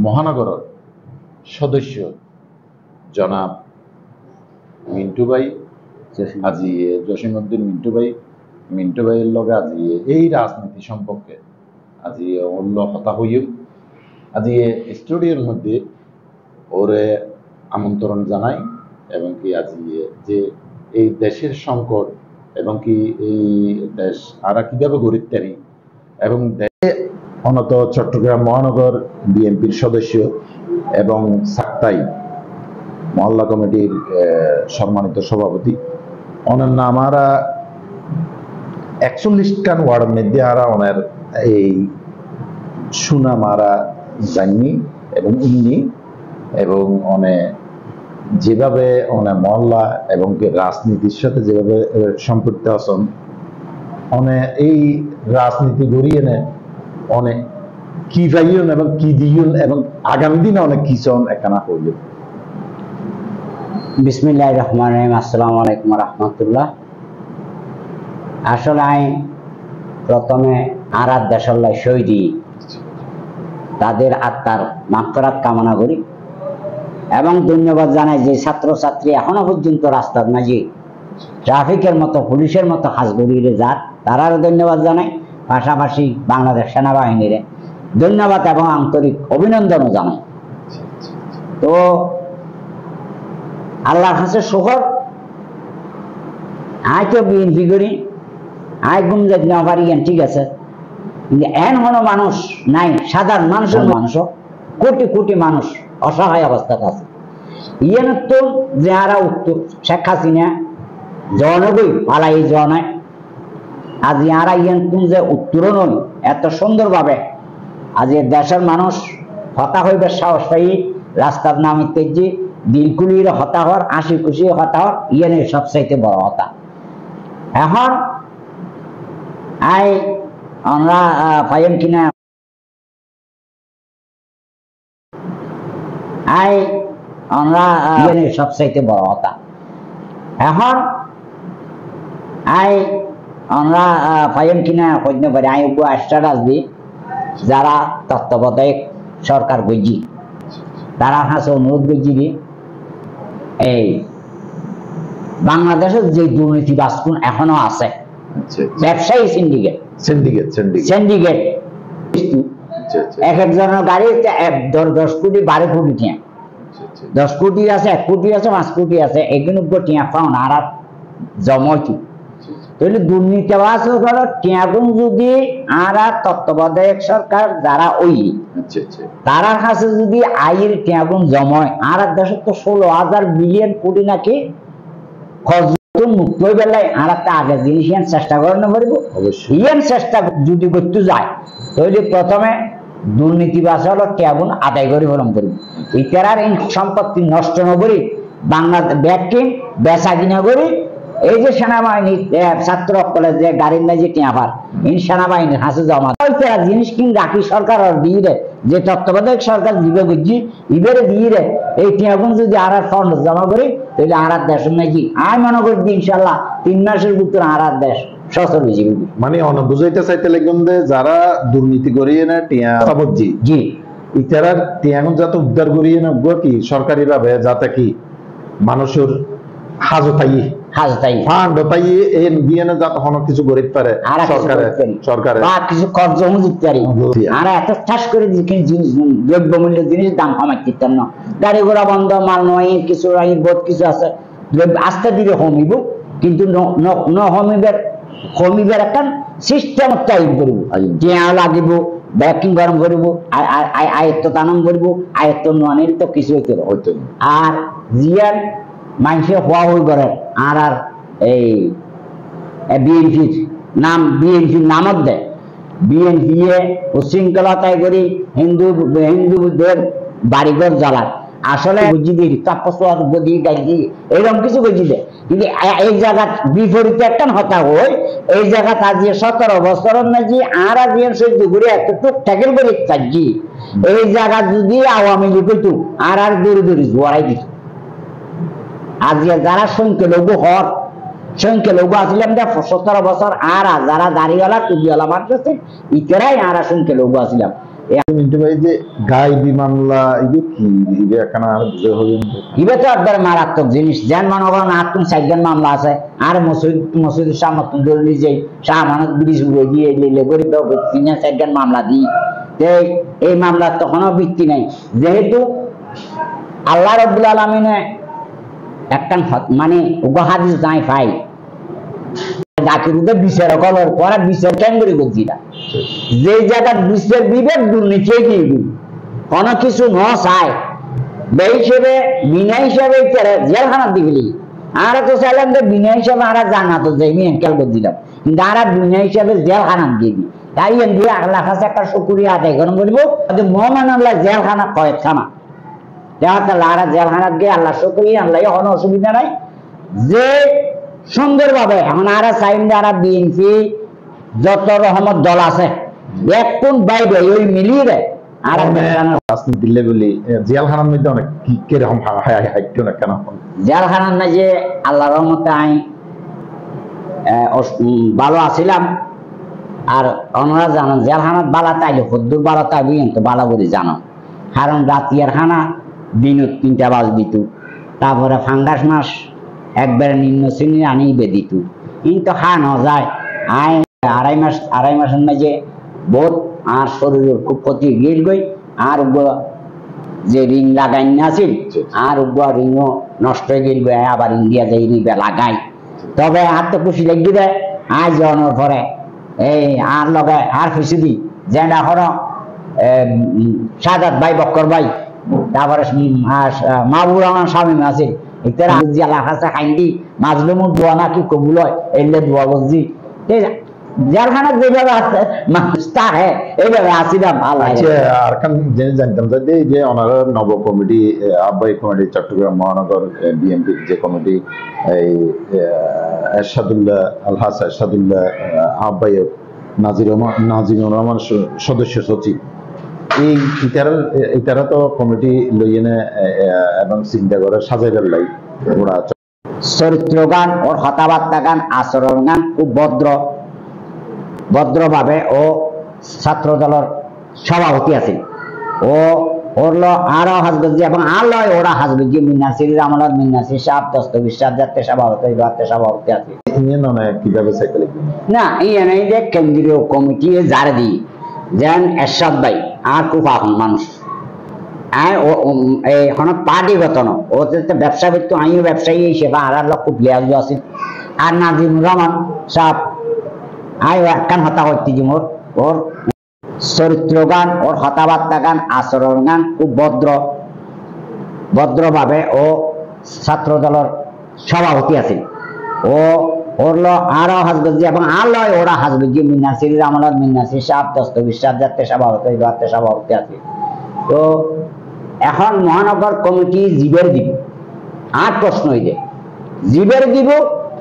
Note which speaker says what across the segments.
Speaker 1: মহানগর সদস্য জনাব মিন্টু ভাই আজি জসিমউদ্দিন মিন্টু ভাইয়ের লগে আজি এই রাজনীতি সম্পর্কে আজি অন্য কথা হইও আজি স্টুডিওর মধ্যে ওরে আমন্ত্রণ জানাই এবং কি আজি যে এই দেশের সংকট এবং কি এই দেশ আরা কিভাবে গড়ে তারি এবং অনত চট্টগ্রাম মহানগর বিএনপির সদস্য এবং সাক্তাই মহল্লা কমিটির সম্মানিত সভাপতি অনন্য আমারা 41 খান ওয়ার্ডের মধ্যে আরা ওনার এই সুনাম আরা জানি এবং উনি এবং অনেক যেভাবে অনেক মহল্লা এবং রাজনীতির সাথে যেভাবে সম্পৃক্ত আছেন অনেক এই রাজনীতি গড়িয়ে নেয় অনেক কি ভাইন এবং কি দিন এবং আগামী দিনে অনেক কিছু একখানা হইল।
Speaker 2: বিসমিল্লাহির রহমানির রহিম। আসসালামু আলাইকুম রাহমাতুল্লাহ। আসলে আমি প্রথমে আরাত দেশাল্লাহ শহীদি তাদের আত্মার মাগফিরাত কামনা করি এবং ধন্যবাদ জানাই যে ছাত্রছাত্রী এখনো পর্যন্ত রাস্তার মাঝে ট্রাফিকের মতো পুলিশের মতো কাজ করিয়ে যার তারারও ধন্যবাদ জানাই, পাশাপাশি বাংলাদেশ সেনাবাহিনীর ধন্যবাদ এবং আন্তরিক অভিনন্দনও জানাই। তো আল্লাহর কাছে শুকর, আয় তো বিএনপি করি, আয় গুম যাই না পারি ঠিক আছে, কিন্তু এন কোনো মানুষ নাই, সাধারণ মানুষের মানুষও কোটি কোটি মানুষ অসহায় অবস্থাতে আছে। ইয়েন তো যারা উত্তর শেখ হাসিনা জনগই পালাই জনায় আজ ইয়ারা ইয়েন তুম যে উত্তরণ এত সুন্দরভাবে আজ দেশের মানুষ হতা হইবে সাহস পাই রাস্তার নামে তেজি দিলকুলির হতা হওয়ার হাসি খুশি হতা হওয়ার ইয়েনের সবচাইতে বড় হতা। এখন আই আমরা পাইম কিনা আই আমরা ইয়েনের সবচাইতে বড় হতা। এখন আই আমরা পাইম কিনা হইতে পারি আই স্ট্যাটাস দিই যারা তত্ত্বাবধায়ক সরকার বুঝি তারা হাসে অনুরোধ বুঝি দি এই বাংলাদেশের যে দুর্নীতি বাস্তুন এখনো আছে ব্যবসায়ী সিন্ডিকেট এক একজনের গাড়িতে 10 কোটি 12 কোটি টিয়া 10 কোটি আছে 1 কোটি আছে 5 কোটি আছে এগুলো টিয়া পাওন আর জমাইতো তাহলে দুর্নীতি আছে টিয়াগুন যদি আর তত্ত্বাবধায়ক সরকার যারা ওই তারা কাছে যদি আয়ের টিয়াগুন জমায় আর দেশের তো 16,000 বিলিয়ন কোটি নাকি মুক্ত বেলায় আর একটা আগের জিনিস চেষ্টা করানো পারবো। ইয়ান চেষ্টা যদি করতে যায় তাহলে প্রথমে দুর্নীতি বাসা হলো টিয়াগুন আদায় করে হলম করবো ইতারার এই সম্পত্তি নষ্ট না করি বাংলাদেশ ব্যাগকে বেচা কিনা করি এই যে সেনাবাহিনী ছাত্র কলেজ যে গাড়ির নাই যে টিয়াফার এই সেনাবাহিনীর হাসে জমা জিনিস কিন রাখি সরকার আর দিয়ে রে যে তত্ত্বাবধায়ক সরকার দিবে বুঝছি ইবেরে দিয়ে রে এই টিয়াগুন যদি আর ফন্ড জমা করি তাহলে আর দেশ নাকি আমি মনে করি ইনশাল্লাহ 3 মাসের ভিতরে আর দেশ সচল হয়ে যাবে।
Speaker 1: মানে অনেক বুঝাইতে চাইতে লাগবেন যে যারা দুর্নীতি করিয়ে না টিয়া সাবজি
Speaker 2: জি
Speaker 1: ইতারা টিয়াগুন যাতে উদ্ধার করিয়ে না কি সরকারি ভাবে যাতে কি মানুষের হাজতাই ফান্ড তাই এন বিএন যাতে কোনো কিছু গরিব পারে সরকারে
Speaker 2: বা কিছু কর্জ দিতে পারি আর এত ঠাস করে জিনিস দ্রব্যমূল্যের জিনিস দাম কমাই দিতেন না গাড়ি ঘোড়া বন্ধ মাল নয় কিছু বোধ কিছু আছে আস্তে ধীরে কমিব কিন্তু কমিবার একটা সিস্টেম টাইপ করব টিয়া লাগিব ব্যাকিং গরম করব আয়ত্ত টানন করব আয়ত্ত নানের তো কিছু হইতো আর জিয়ার মানুষে হওয়া হয়ে করে আর এই বিএনপির নামত দেয় বিএনপি উশৃঙ্খলতায় করি হিন্দুদের বাড়িঘর জ্বালার আসলে বুঝি দিই তাপস্বাদ বুঝি গাই দিই এরকম কিছু বুঝি দেয় কিন্তু এই জায়গা বিপরীতে একটা হতা হয় এই জায়গা আজ 17 বছর নাকি আর আজ সহ্য করে একটা টুকটাকের করে চাচ্ছি এই জায়গা যদি আওয়ামী লীগ হইতো আর দূরে দূরে জোয়ারাই দিত আজ যারা সংখ্যালঘু হর সংখ্যালঘু আসলাম 17 বছর আর যারা দাড়িওয়ালা টুপিওয়ালা মানুষ আছে ইতারাই আর সংখ্যালঘু আসলাম
Speaker 1: মিন্টু ভাই যে গায়েবী মামলা ইবে কি ইবে এখানে আর বুঝে হইন
Speaker 2: ইবে তো একবারে মারাত্মক জিনিস যেন মনে করেন আর তুমি সাইডের মামলা আছে আর মসজিদ সামর্থন ধরে যে শাহ মানত ব্রিজ উড়ে দিয়ে লেলে গরিব তিন সাইডের মামলা দিই এই মামলার তখনও ভিত্তি নাই যেহেতু আল্লাহ রাব্বুল আলামিনে একটা মানে হাদিস নাই পাই ডাকিরুদের বিচার করার পরে বিচার কেন করে করছি না যে জায়গা বিচার বিবেক দুর্নীতি দিবি কোনো কিছু ন চায় বে হিসেবে বিনা হিসাবে জেলখানা দিবি আর তো চাইলাম যে বিনা হিসাবে আর জানা তো যাই আমি খেয়াল করে দিলাম কিন্তু আর বিনা হিসাবে জেলখানা দিবি তাই দিয়ে আল্লাহ কাছে একটা শুকরিয়া আদায় করেন বলবো মহামান আল্লাহ জেলখানা কয়েকখানা আর জেলখানা গিয়ে আল্লাহ শুকরিয়া আল্লাহ কোনো অসুবিধা নাই যে সুন্দরভাবে এখন আর চাইন যারা বিএনপি যত রহমত দল আছে এখন বাইরে ওই মিলিয়ে দেয় আর
Speaker 1: রাজনীতি দিলে বলি জেলখানার মধ্যে অনেক কিরকম হাইটো না কেন
Speaker 2: জেলখানার না যে আল্লাহ রহমতে আমি ভালো আছিলাম আর ওনারা জানান জেলখানার বালা তাইলে হদ্দুর বালা তাইবি তো বালা করে জানো কারণ রাতিয়ার খানা দিন 3টা বাজবিত তারপরে ফাঙ্গাস মাস একবারে নিম্ন শ্রেণী আনিয়ে বেদিত কিন্তু ন যায় আড়াই মাসের মাঝে বহুত আর শরীরের খুব ক্ষতি গেল গই আর যে রিং লাগাই না আছিল আর রিংও নষ্ট হয়ে গেল গই আবার ইন্ডিয়া যাই রিবে লাগাই তবে আর তো খুশি লাগি দেয় আজ যাওয়ানোর পরে এই আর লগে আর খুশি দি যেটা হর সাদাত ভাই বক্কর ভাই তারপরে মাহবুর রহমান স্বামী আছে ইতারা জিয়ালা হাসা খাইন্দি মাজলুমুর দোয়া নাকি কবুল হয় এলে দোয়া বলছি জেলখানা যেভাবে আছে মানুষ তাহে এইভাবে আসিলাম
Speaker 1: আচ্ছা আর কান জেনে জানতাম যে ওনারা নব কমিটি আব্বাই কমিটি চট্টগ্রাম মহানগর বিএনপি যে কমিটি এই এরশাদুল্লাহ আলহাস এরশাদুল্লাহ আব্বাই নাজিরুর রহমান সদস্য সচিব এই ইতারা তো কমিটি লইয়েনে এবং চিন্তা করে সাজাইবার লাই ওরা
Speaker 2: চরিত্র গান ওর কথাবার্তা গান আচরণ গান খুব ভদ্রভাবে ও ছাত্র দলের সভাপতি আছে ও ওরলো আরো হাজগজি এবং আল্লাহ ওরা হাজগজি মিনাসির আমলাদ মিনাসির সাহেব দস্তগীর সাহেব যাতে সভাপতি আছে
Speaker 1: কিভাবে সাইকেল
Speaker 2: না এই নাই যে কেন্দ্রীয় কমিটি যারা দিই যেন এরশাদ ভাই আর খুব এখন মানুষ এখন পার্টিগত ন ও ব্যবসা করতো আমিও ব্যবসায়ী হিসেবে আর খুব লিয়াজু আছে আর নাজিমুর রহমান সাহেব একখান হতা করতে যে ওর চরিত্র গান ওর কথাবার্তা গান আচরণ গান খুব ভদ্রভাবে ও ছাত্র দলের সভাপতি আছে ও ওরলো আরো হাজগজি এবং আল্লাহ ওরা হাজগজি মিনাসির আমলাদ মিনাসির সাহেব দস্তগীর সাহেব যাতে সভাপতি আছে তো এখন মহানগর কমিটি জীবের দিব আর প্রশ্ন হইলে জীবের দিব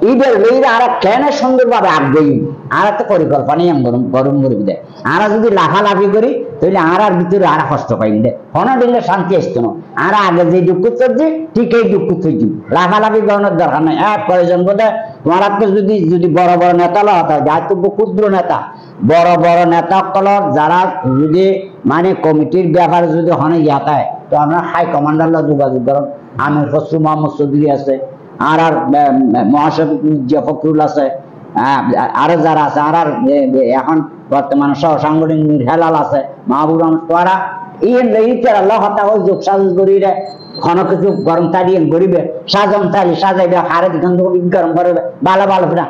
Speaker 2: ঈদের লইরা আর কেন সুন্দরভাবে আগ্রহী আর একটা পরিকল্পনাই গরম করে দেয় আর যদি লাফালাফি করি তাহলে আর ভিতরে আর কষ্ট পাই দে হন দিলে শান্তি আসতো না আর আগে যে দুঃখ চলছে ঠিক এই দুঃখ চলছি লাফালাফি করানোর দরকার নাই এক প্রয়োজন বোধে তোমার যদি বড় বড় নেতা হতা যাইতো ক্ষুদ্র নেতা বড় বড় নেতা কলর যারা যদি মানে কমিটির ব্যাপারে যদি হনে ইয়াতায় তো আমরা হাই কমান্ডার যোগাযোগ করেন আমির খসরু মোহাম্মদ চৌধুরী আছে আর মহাসব ফখরুল আছে আরো যারা আছে আর এখন বর্তমানে সহ সাংগঠনিক হেলাল আছে মাহবুব রহমান তোরা আল্লাহ হতা ওই যোগ সাজ করিলে ঘন কিছু গরম তাড়িয়ে গরিবে সাজন তালি সাজাইবে হারে গরম করবে ভালো ভালো ফিরা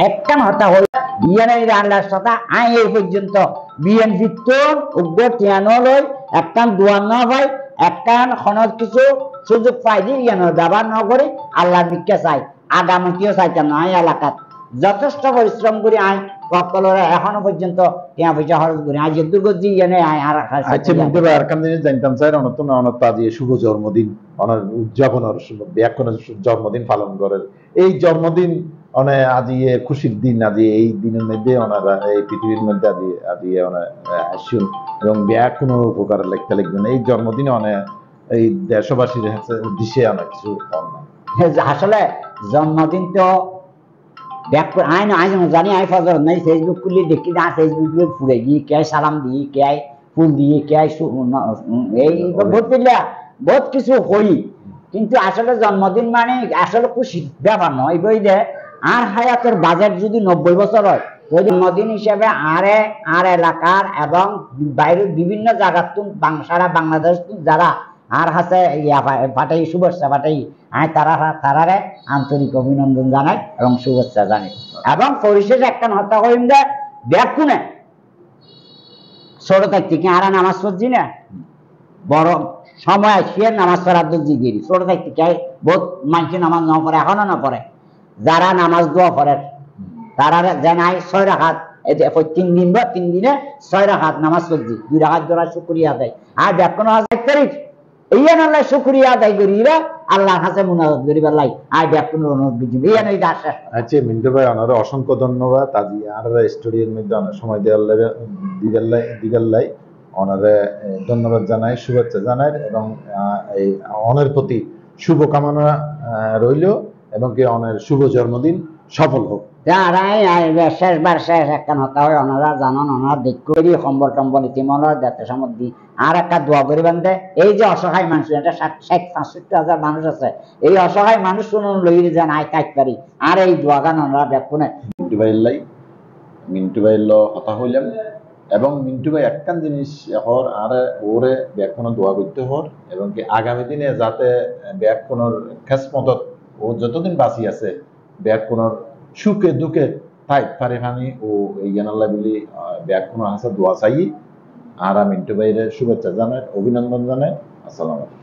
Speaker 2: একখান হতা হল বিএনপির আল্লাহর কথা এই পর্যন্ত বিএনপি তো উগ্র টিয়ানো লই একখান দোয়ান না ভাই একখান খনজ কিছু সুযোগ পাই দিয়ে ব্যবহার না করে আল্লাহর দিকে চাই আগামীতেও চাইতাম না এলাকাত যথেষ্ট পরিশ্রম করে আই সকলরা এখনো পর্যন্ত টিয়া পয়সা খরচ করে আজ দুর্গজি এনে
Speaker 1: আচ্ছা বুঝতে পারি আর কাম জিনিস জানতাম স্যার অনতন অনত আজ শুভ জন্মদিন অনার উদযাপনের ব্যাকরণ জন্মদিন পালন করেন এই জন্মদিন অনেক আজি খুশির দিন আজি এই দিনের মধ্যে ওনারা এই পৃথিবীর মধ্যে আজি আসুন এবং ব্যাকরণ উপকার লিখতে লিখবেন এই জন্মদিনে অনেক এই দেশবাসীর উদ্দেশ্যে অনেক কিছু
Speaker 2: আসলে জন্মদিন তো ব্যাক করে আয় না আয় জানি আয় ফজর নাই ফেসবুক খুললে দেখি না ফেসবুক ফুলে গিয়ে কে সালাম দিয়ে কে ফুল দিয়ে কে এই বহুত কিছু হই, কিন্তু আসলে জন্মদিন মানে আসলে খুশি ব্যাপার নয়। বই দে আর হায়াতের বাজেট যদি 90 বছর হয়, ওই জন্মদিন হিসেবে আর এলাকার এবং বাইরের বিভিন্ন জায়গার সারা বাংলাদেশ যারা আর হাতে পাঠাই শুভেচ্ছা পাঠাই আমি তারারে আন্তরিক অভিনন্দন জানাই এবং শুভেচ্ছা জানাই। এবং পরিশেষে একটা হত্যা করিম যে দেখুনে ছোট থাকতে কি আর নামাজ পড়ছি না, বড় সময় সে নামাজ পড়ার দিক দিয়ে ছোট থাকতে কে বহুত মানুষের নামাজ না পড়ে, এখনো না পড়ে। যারা নামাজ দোয়া পড়ে তারা জানাই 6 রাকাত, 3 দিন বা 3 দিনে 6 রাকাত নামাজ পড়ছি, 2 রাকাত ধরা শুকরিয়া দেয়। আর ব্যাকুন তারিখ এই আল্লাহ শুকরিয়া আদায় করিবা আল্লাহর কাছে মুনাজাত করিবার লাই আর ব্যাকুন অনুরোধ বুঝিব এই আনাই আশ্বাস।
Speaker 1: আচ্ছা মিন্টু ভাই ওনার অসংখ্য ধন্যবাদ। আজি আর স্টুডিওর মধ্যে অনেক সময় দিবার লাই ওনারে ধন্যবাদ জানাই, শুভেচ্ছা জানাই এবং এই অনের প্রতি শুভকামনা রইল এবং কি অনের শুভ জন্মদিন সফল হোক।
Speaker 2: শেষবার শেষ একটা হতা হয় ওনারা জানান, ওনারা দিক করি সম্বল টম্বল ইতিমনের যাতে সামগ্রী আর একটা দোয়া করিবেন দে। এই যে অসহায় মানুষ, এটা 60-65,000 মানুষ আছে, এই অসহায় মানুষ শুনুন লই যান আয় কাজ পারি আর এই দোয়া গান ওনারা ব্যাকুনে
Speaker 1: মিন্টু ভাইয়ের কথা হইলাম এবং মিন্টু ভাই একখান জিনিস এখন আর ওরে ব্যাকুনো দোয়া করতে হর এবং কি আগামী দিনে যাতে ব্যাকুনোর খেসমতত ও যতদিন বাঁচি আছে ব্যাকুনোর সুখে দুঃখে তাই ফানি ও এই জ্ঞানাল্লাহ বলি ব্যাকুনো হাসা দোয়া চাই। আর মিন্টু ভাইয়ের শুভেচ্ছা জানাই, অভিনন্দন জানাই। আসসালামু আলাইকুম।